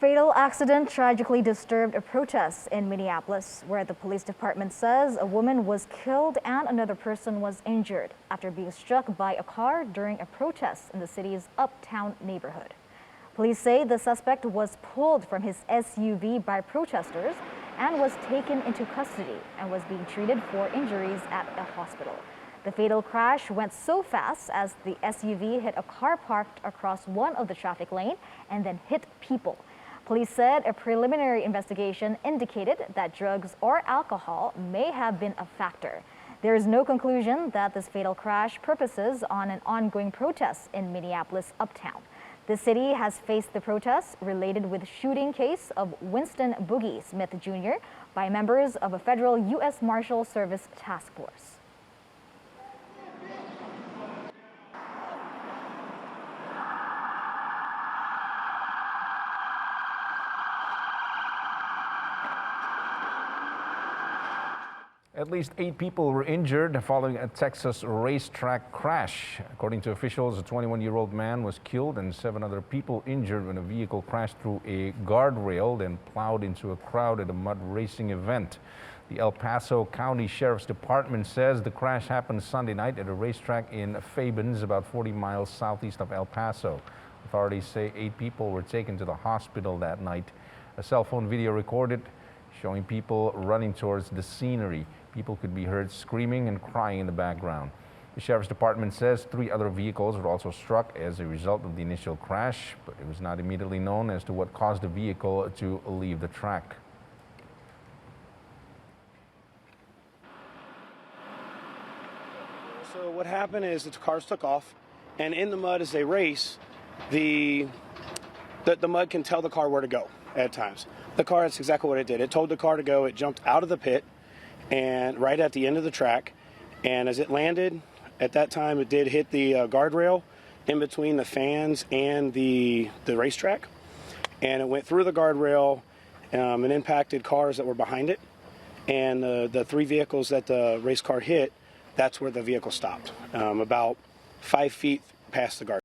fatal accident tragically disturbed a protest in Minneapolis, where the police department says a woman was killed and another person was injured after being struck by a car during a protest in the city's Uptown neighborhood. Police say the suspect was pulled from his SUV by protesters and was taken into custody and was being treated for injuries at a hospital. The fatal crash went so fast as the SUV hit a car parked across one of the traffic lanes and then hit people. Police said a preliminary investigation indicated that drugs or alcohol may have been a factor. There is no conclusion that this fatal crash purposes on an ongoing protest in Minneapolis Uptown. The city has faced the protests related with shooting case of Winston Boogie Smith Jr. by members of a federal U.S. Marshal Service task force. At least 8 people were injured following a Texas racetrack crash. According to officials, a 21-year-old man was killed and 7 other people injured when a vehicle crashed through a guardrail, then plowed into a crowd at a mud racing event. The El Paso County Sheriff's Department says the crash happened Sunday night at a racetrack in Fabens, about 40 miles southeast of El Paso. Authorities say 8 people were taken to the hospital that night. A cell phone video recorded showing people running towards the scenery. People could be heard screaming and crying in the background. The Sheriff's Department says 3 other vehicles were also struck as a result of the initial crash, but it was not immediately known as to what caused the vehicle to leave the track. So what happened is that the cars took off, and in the mud as they race, the mud can tell the car where to go at times. The car, that's exactly what it did. It told the car to go. It jumped out of the pit and right at the end of the track, and as it landed, at that time it did hit the guardrail in between the fans and the racetrack, and it went through the guardrail and impacted cars that were behind it, and the 3 vehicles that the race car hit, that's where the vehicle stopped, about 5 feet past the guardrail.